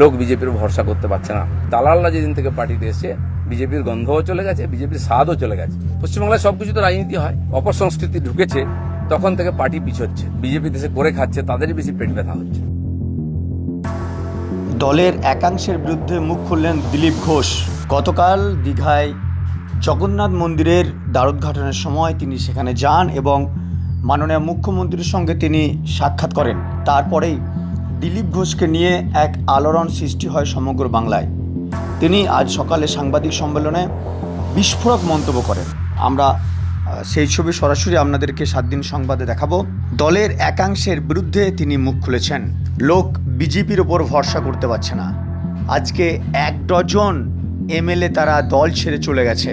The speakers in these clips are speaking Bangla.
লোক বিজেপির ভরসা করতে পারছে না। দালালরা যেদিন থেকে পার্টিতে এসছে বিজেপির গন্ধও চলে গেছে, বিজেপির স্বাদও চলে গেছে। পশ্চিমবাংলায় সবকিছু তো রাজনীতি হয়, অপসংস্কৃতি ঢুকেছে, তখন থেকে পার্টি পিছোচ্ছে। বিজেপি দেশে করে খাচ্ছে, তাদেরই বেশি পেট ব্যথা হচ্ছে। দলের একাংশের বিরুদ্ধে মুখ খুললেন দিলীপ ঘোষ। গতকাল দীঘায় জগন্নাথ মন্দিরের দ্বারোদ্ঘাটনের সময় তিনি সেখানে যান এবং মাননীয় মুখ্যমন্ত্রীর সঙ্গে তিনি সাক্ষাৎ করেন। তারপরেই দিলীপ ঘোষকে নিয়ে এক আলোড়ন সৃষ্টি হয় সমগ্র বাংলায়। তিনি আজ সকালে সাংবাদিক সম্মেলনে বিস্ফোরক মন্তব্য করেন। আমরা সেই ছবি সরাসরি আপনাদেরকে 7 দিন সংবাদে দেখাবো। দলের একাংশের বিরুদ্ধে তিনি মুখ খুলেছেন। লোক বিজেপির ওপর ভরসা করতে পারছে না। আজকে 1 ডজন এমএলএ তারা দল ছেড়ে চলে গেছে।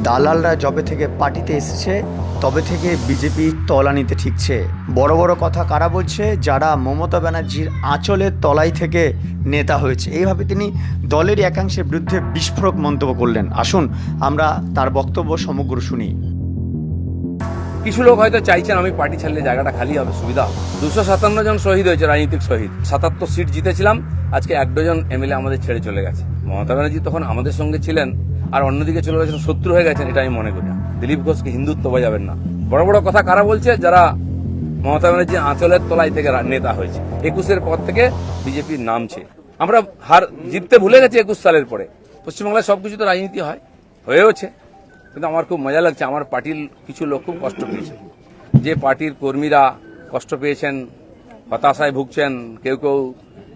দালালরা যবে থেকে পার্টিতে এসেছে তবে থেকে বিজেপি তলানিতে ঠিকছে। বড় বড় কথা কারা বলছে? যারা মমতা ব্যানার্জির আঁচলের তলায় থেকে নেতা হয়েছে। এইভাবে তিনি দলেরই একাংশের বিরুদ্ধে বিস্ফোরক মন্তব্য করলেন। আসুন আমরা তার বক্তব্য সমগ্র শুনি। কিছু লোক হয়তো চাইছেন আমি পার্টি ছাড়লে জায়গাটা খালি হবে, সুবিধা হবে। 257 জন শহীদ হয়েছে, রাজনৈতিক শহীদ। 77 সিট জিতেছিলাম, আজকে 1 ডজন এমএলএ আমাদের ছেড়ে চলে গেছে। মমতা ব্যানার্জি তখন আমাদের সঙ্গে ছিলেন, আর অন্যদিকে চলে গেছেন, শত্রু হয়ে গেছেন, এটা আমি মনে করি না। দিলীপ ঘোষকে হিন্দুত্ব বোঝাবেন না। বড় বড় কথা কারা বলছে? যারা মমতা ব্যানার্জি আঁচলের তলায় থেকে নেতা হয়েছে। 21-এর পর থেকে বিজেপির নামছে। আমরা জিততে ভুলে গেছি 21 সালের পরে। পশ্চিমবাংলায় সবকিছু তো রাজনীতি হয়, হয়েওছে। কিন্তু আমার খুব মজা লাগছে, আমার পার্টির কিছু লোক খুব কষ্ট পেয়েছেন। যে পার্টির কর্মীরা কষ্ট পেয়েছেন, হতাশায় ভুগছেন, কেউ কেউ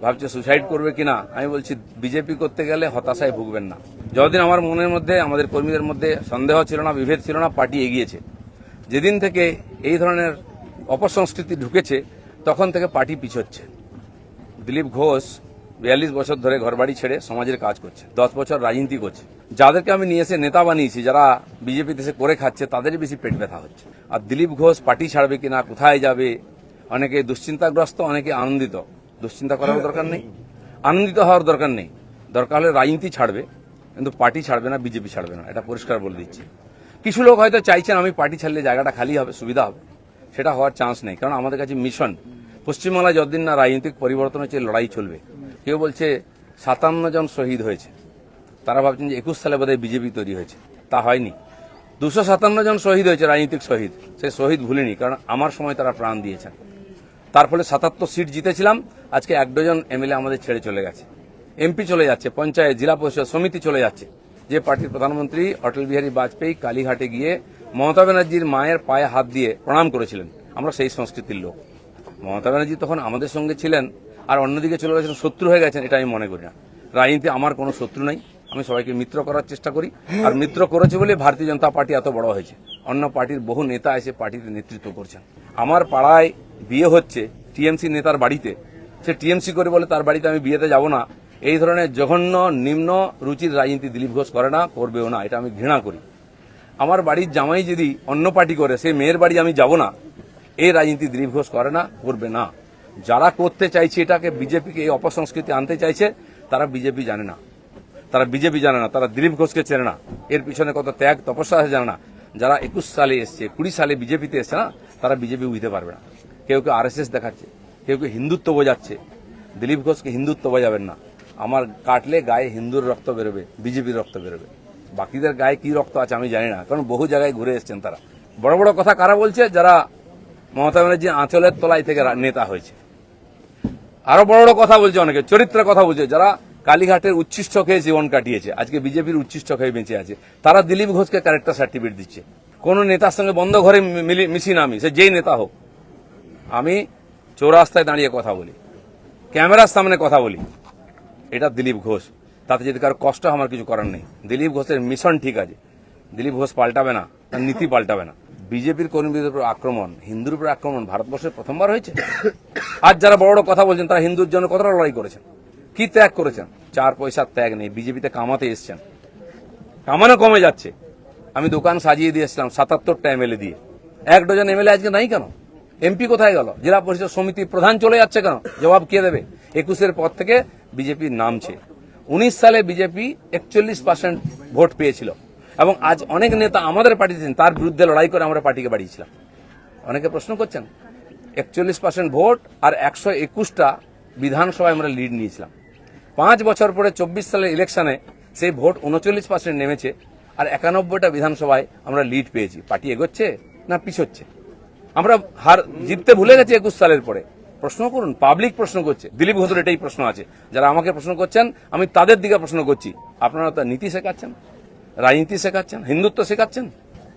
ভাবছে সুসাইড করবে কিনা। আমি বলছি বিজেপি করতে গেলে হতাশায় ভুগবেন না। যতদিন আমার মনের মধ্যে, আমাদের কর্মীদের মধ্যে সন্দেহ ছিল না, বিভেদ ছিল না, পার্টি এগিয়েছে। যেদিন থেকে এই ধরনের অপসংস্কৃতি ঢুকেছে তখন থেকে পার্টি পিছোচ্ছে। দিলীপ ঘোষ 42 বছর ধরে ঘরবাড়ি ছেড়ে সমাজের কাজ করছে, 10 বছর রাজনীতি করছে। যাদেরকে আমি নিয়ে এসে নেতা বানিয়েছি, যারা বিজেপি দেশে করে খাচ্ছে, তাদেরই বেশি পেট ব্যথা হচ্ছে। আর দিলীপ ঘোষ পার্টি ছাড়বে কিনা, কোথায় যাবে, অনেকে দুশ্চিন্তাগ্রস্ত, অনেকে আনন্দিত। দুশ্চিন্তা করার দরকার নেই, আনন্দিত হওয়ার দরকার নেই। দরকার হলে রাজনীতি ছাড়বে, কিন্তু পার্টি ছাড়বে না, বিজেপি ছাড়বে না, এটা পরিষ্কার বলে দিচ্ছি। কিছু লোক হয়তো চাইছেন আমি পার্টি ছাড়লে জায়গাটা খালি হবে, সুবিধা হবে। সেটা হওয়ার চান্স নেই, কারণ আমাদের কাছে মিশন। পশ্চিমবাংলায় যতদিন না রাজনৈতিক পরিবর্তন হচ্ছে, লড়াই চলবে। কেউ বলছে 57 জন শহীদ হয়েছে, তারা ভাবছেন যে 21 সালে বোধহয় বিজেপি তৈরি হয়েছে। তা হয়নি। 257 জন শহীদ হয়েছে, রাজনৈতিক শহীদ। সেই শহীদ ভুলিনি, কারণ আমার সময় তারা প্রাণ দিয়েছেন। তার ফলে 77 সিট জিতেছিলাম, আজকে 1 ডজন এমএলএ আমাদের ছেড়ে চলে গেছে। এমপি চলে যাচ্ছে, পঞ্চায়েত, জেলা পরিষদ, সমিতি চলে যাচ্ছে। যে পার্টির প্রধানমন্ত্রী অটল বিহারী বাজপেয়ী কালীঘাটে গিয়ে মমতা ব্যানার্জির মায়ের পায়ে হাত দিয়ে প্রণাম করেছিলেন, আমরা সেই সংস্কৃতির লোক। মমতা ব্যানার্জি তখন আমাদের সঙ্গে ছিলেন, আর অন্যদিকে চলে গেছেন, শত্রু হয়ে গেছেন, এটা আমি মনে করি না। রাজনীতি আমার কোনো শত্রু নাই, আমি সবাইকে মিত্র করার চেষ্টা করি। আর মিত্র করেছে বলে ভারতীয় জনতা পার্টি এত বড় হয়েছে। অন্য পার্টির বহু নেতা এসে পার্টিতে নেতৃত্ব করছেন। আমার পাড়ায় বিয়ে হচ্ছে টিএমসি নেতার বাড়িতে, সে টিএমসি করে বলে তার বাড়িতে আমি বিয়েতে যাব না। এই ধরনের জঘন্য নিম্ন রুচির রাজনীতি দিলীপ ঘোষ করে না, করবেও না, এটা আমি ঘৃণা করি। আমার বাড়ির জামাই যদি অন্য পার্টি করে, সেই মেয়ের বাড়ি আমি যাব না, এই রাজনীতি দিলীপ ঘোষ করে না, করবে না। যারা করতে চাইছে এটাকে, বিজেপিকে এই অপসংস্কৃতি আনতে চাইছে, তারা বিজেপি জানে না, তারা বিজেপি জানে না, তারা দিলীপ ঘোষকে চেনে না, এর পিছনে কত ত্যাগ তপস্যা আছে জানে না। যারা 21 সালে এসছে, 20 সালে বিজেপিতে এসছে না, তারা বিজেপি বুঝতে পারবে না। কেউ কেউ আরএসএস দেখাচ্ছে, কেউ কেউ হিন্দুত্ব বোঝাচ্ছে। দিলীপ ঘোষকে হিন্দুত্ব বোঝাবেন না। আমার কাটলে গায়ে হিন্দুর রক্ত বেরোবে, বিজেপির রক্ত বেরোবে। বাকিদের গায়ে কি রক্ত আছে আমি জানি না, কারণ বহু জায়গায় ঘুরে এসছেন তারা। বড় বড় কথা কারা বলছে? যারা মমতা ব্যানার্জি আঁচলের তলায় থেকে নেতা হয়েছে। আরো বড় বড় কথা বলছে, অনেকে চরিত্রের কথা বলছে, যারা কালীঘাটের উচ্ছিষ্ট খেয়ে জীবন কাটিয়েছে, আজকে বিজেপির উচ্ছিষ্ট খেয়ে বেঁচে আছে, তারা দিলীপ ঘোষকে ক্যারেক্টার সার্টিফিকেট দিচ্ছে। কোন নেতার সঙ্গে বন্ধ ঘরে মিশি না আমি, সে যেই নেতা হোক। আমি চৌরাস্তায় দাঁড়িয়ে কথা বলি, ক্যামেরার সামনে কথা বলি, এটা দিলীপ ঘোষ। তাতে যদি কারো কষ্ট আমার কিছু করার নেই। দিলীপ ঘোষের মিশন ঠিক আছে, দিলীপ ঘোষ পাল্টাবে না, তার নীতি পাল্টাবে না। বিজেপির কর্মীদের উপর আক্রমণ, হিন্দুর উপর আক্রমণ ভারতবর্ষের প্রথমবার হয়েছে। আজ যারা বড় বড় কথা বলছেন, তারা হিন্দুর জন্য কতটা লড়াই করেছেন, কি ত্যাগ করেছেন। 4 পয়সার ত্যাগ নেই, বিজেপিতে কামাতে এসছেন, কামানো কমে যাচ্ছে। আমি দোকান সাজিয়ে দিয়েছিলাম 77টা এমএলএ দিয়ে, 1 ডজন এমএলএ আজকে নাই কেন? এমপি কোথায় গেল? জেলা পরিষদ সমিতি প্রধান চলে যাচ্ছে কেন? জবাব কে দেবে? 21-এর পর থেকে বিজেপির নামছে। 19 সালে বিজেপি 41% ভোট পেয়েছিল, এবং আজ অনেক নেতা আমাদের পার্টিতে তার বিরুদ্ধে লড়াই করে আমরা পার্টিকে বাড়িয়েছিলাম। অনেকে প্রশ্ন করছেন, 41% ভোট আর 121টা বিধানসভায় আমরা লিড নিয়েছিলাম। 5 বছর পরে 24 সালের ইলেকশনে সেই ভোট 39% নেমেছে, আর 91টা বিধানসভায় আমরা লিড পেয়েছি। পার্টি এগোচ্ছে না পিছোচ্ছে? আমরা জিততে ভুলে গেছি 21 সালের পরে। প্রশ্ন করুন, পাবলিক প্রশ্ন করছে, দিলীপ ঘোষের এটাই প্রশ্ন আছে। যারা আমাকে প্রশ্ন করছেন, আমি তাদের দিকে প্রশ্ন করছি। আপনারা তো নীতি শেখাচ্ছেন, রাজনীতি শেখাচ্ছেন, হিন্দুত্ব শেখাচ্ছেন,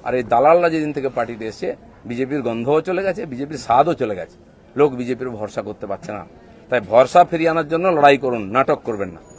আর এই দালালরা যেদিন থেকে পার্টিতে এসছে, বিজেপির গন্ধও চলে গেছে, বিজেপির স্বাদও চলে গেছে। লোক বিজেপির ভরসা করতে পারছে না। তাই ভরসা ফিরিয়ে আনার জন্য লড়াই করুন, নাটক করবেন না।